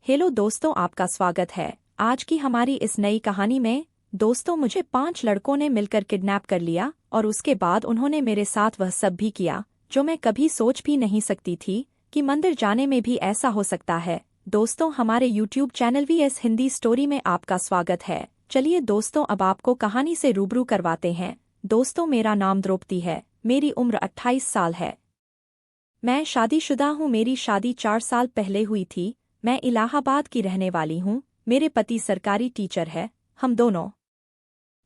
Hello दोस्तों, आपका स्वागत है आज की हमारी इस नई कहानी में। दोस्तों, मुझे 5 लड़कों ने मिलकर किडनैप कर लिया और उसके बाद उन्होंने मेरे साथ वह सब भी किया जो मैं कभी सोच भी नहीं सकती थी कि मंदिर जाने में भी ऐसा हो सकता है। दोस्तों, हमारे YouTube channel VS Hindi story में आपका स्वागत है। चलिए दोस्तों, अब आपको कहानी से रूबरू करवाते हैं। दोस्तों, मेरा नाम द्रौपदी है, मेरी उम्र 28 साल है। मैं शादीशुदा हूँ, मेरी शादी 4 साल पहले हुई थी। मैं इलाहाबाद की रहने वाली हूँ। मेरे पति सरकारी टीचर है। हम दोनों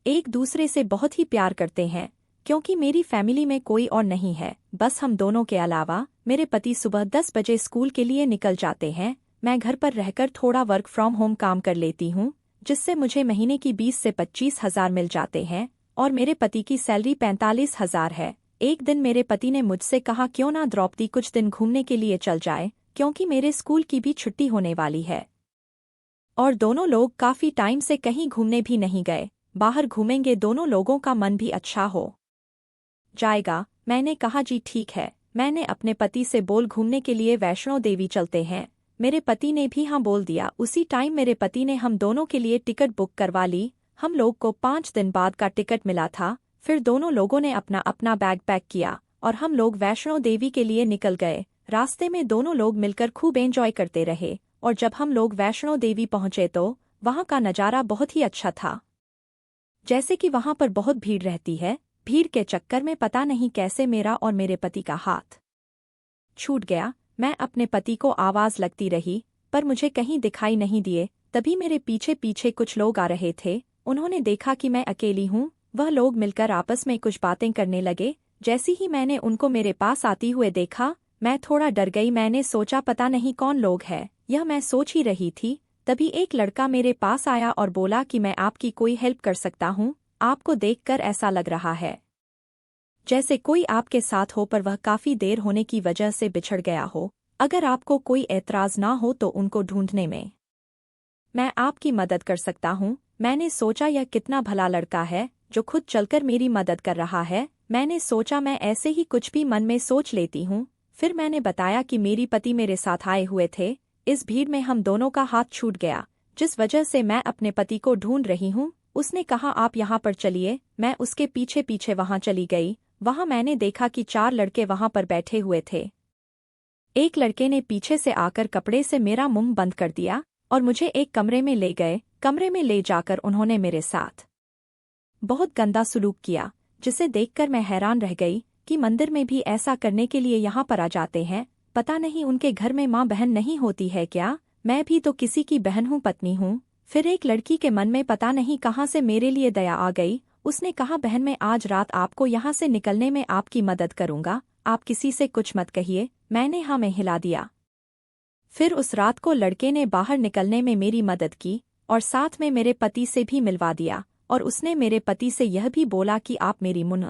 एक दूसरे से बहुत ही प्यार करते हैं क्योंकि मेरी फैमिली में कोई और नहीं है, बस हम दोनों के अलावा। मेरे पति सुबह 10 बजे स्कूल के लिए निकल जाते हैं। मैं घर पर रहकर थोड़ा वर्क फ्रॉम होम काम कर लेती हूँ, जिससे मुझे महीने की 20 से 25 हज़ार मिल जाते हैं और मेरे पति की सैलरी 45 हज़ार है। एक दिन मेरे पति ने मुझसे कहा, क्यों ना द्रौपदी कुछ दिन घूमने के लिए चल जाए, क्योंकि मेरे स्कूल की भी छुट्टी होने वाली है। और दोनों लोग काफी टाइम से कहीं घूमने भी नहीं गए। बाहर घूमेंगे, दोनों लोगों का मन भी अच्छा हो जाएगा। मैंने कहा, जी ठीक है। मैंने अपने पति से बोल घूमने के लिए वैष्णो देवी चलते हैं। मेरे पति ने भी हाँ बोल दिया। उसी टाइम मेरे पति ने हम दोनों के लिए टिकट बुक करवा ली। हम लोग को 5 दिन बाद का टिकट मिला था। फिर दोनों लोगों ने अपना अपना बैग पैक किया और हम लोग वैष्णो देवी के लिए निकल गए। रास्ते में दोनों लोग मिलकर खूब एंजॉय करते रहे और जब हम लोग वैष्णो देवी पहुंचे तो वहां का नज़ारा बहुत ही अच्छा था। जैसे कि वहां पर बहुत भीड़ रहती है। भीड़ के चक्कर में पता नहीं कैसे मेरा और मेरे पति का हाथ छूट गया। मैं अपने पति को आवाज लगती रही पर मुझे कहीं दिखाई नहीं दिए। तभी मेरे पीछे पीछे कुछ लोग आ रहे थे। उन्होंने देखा कि मैं अकेली हूँ। वह लोग मिलकर आपस में कुछ बातें करने लगे। जैसी ही मैंने उनको मेरे पास आती हुए देखा, मैं थोड़ा डर गई। मैंने सोचा पता नहीं कौन लोग हैं, यह मैं सोच ही रही थी। तभी एक लड़का मेरे पास आया और बोला कि मैं आपकी कोई हेल्प कर सकता हूँ। आपको देखकर ऐसा लग रहा है जैसे कोई आपके साथ हो, पर वह काफी देर होने की वजह से बिछड़ गया हो। अगर आपको कोई एतराज ना हो तो उनको ढूंढने में मैं आपकी मदद कर सकता हूँ। मैंने सोचा यह कितना भला लड़का है जो खुद चलकर मेरी मदद कर रहा है। मैंने सोचा मैं ऐसे ही कुछ भी मन में सोच लेती हूँ। फिर मैंने बताया कि मेरी पति मेरे साथ आए हुए थे। इस भीड़ में हम दोनों का हाथ छूट गया, जिस वजह से मैं अपने पति को ढूंढ रही हूँ। उसने कहा, आप यहाँ पर चलिए। मैं उसके पीछे पीछे वहाँ चली गई। वहाँ मैंने देखा कि 4 लड़के वहाँ पर बैठे हुए थे। एक लड़के ने पीछे से आकर कपड़े से मेरा मुंह बंद कर दिया और मुझे एक कमरे में ले गए। कमरे में ले जाकर उन्होंने मेरे साथ बहुत गंदा सलूक किया, जिसे देखकर मैं हैरान रह गई कि मंदिर में भी ऐसा करने के लिए यहाँ पर आ जाते हैं। पता नहीं उनके घर में माँ बहन नहीं होती है क्या? मैं भी तो किसी की बहन हूँ, पत्नी हूँ। फिर एक लड़की के मन में पता नहीं कहाँ से मेरे लिए दया आ गई। उसने कहा, बहन मैं आज रात आपको यहाँ से निकलने में आपकी मदद करूँगा। आप किसी से कुछ मत कहिए। मैंने हाँ में हिला दिया। फिर उस रात को लड़के ने बाहर निकलने में मेरी मदद की और साथ में मेरे पति से भी मिलवा दिया। और उसने मेरे पति से यह भी बोला कि आप मेरी मुन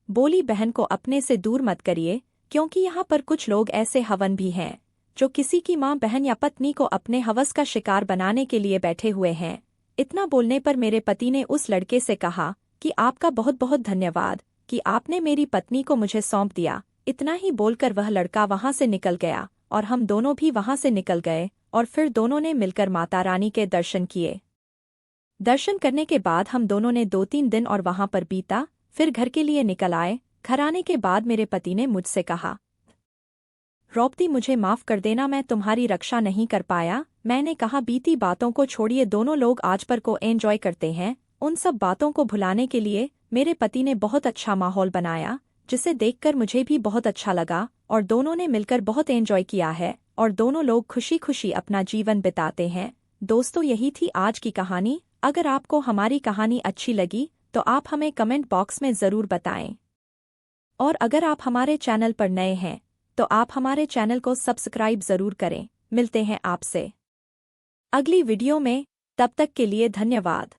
बोली बहन को अपने से दूर मत करिए, क्योंकि यहाँ पर कुछ लोग ऐसे हवन भी हैं जो किसी की माँ बहन या पत्नी को अपने हवस का शिकार बनाने के लिए बैठे हुए हैं। इतना बोलने पर मेरे पति ने उस लड़के से कहा कि आपका बहुत बहुत धन्यवाद कि आपने मेरी पत्नी को मुझे सौंप दिया। इतना ही बोलकर वह लड़का वहां से निकल गया और हम दोनों भी वहां से निकल गए और फिर दोनों ने मिलकर माता रानी के दर्शन किए। दर्शन करने के बाद हम दोनों ने 2-3 दिन और वहां पर बीता। फिर घर के लिए निकल आए। घर आने के बाद मेरे पति ने मुझसे कहा, द्रौपदी मुझे माफ कर देना, मैं तुम्हारी रक्षा नहीं कर पाया। मैंने कहा, बीती बातों को छोड़िए, दोनों लोग आज पर को एंजॉय करते हैं। उन सब बातों को भुलाने के लिए मेरे पति ने बहुत अच्छा माहौल बनाया, जिसे देखकर मुझे भी बहुत अच्छा लगा और दोनों ने मिलकर बहुत एंजॉय किया है और दोनों लोग खुशी खुशी अपना जीवन बिताते हैं। दोस्तों, यही थी आज की कहानी। अगर आपको हमारी कहानी अच्छी लगी तो आप हमें कमेंट बॉक्स में ज़रूर बताएं। और अगर आप हमारे चैनल पर नए हैं तो आप हमारे चैनल को सब्सक्राइब ज़रूर करें। मिलते हैं आपसे अगली वीडियो में, तब तक के लिए धन्यवाद।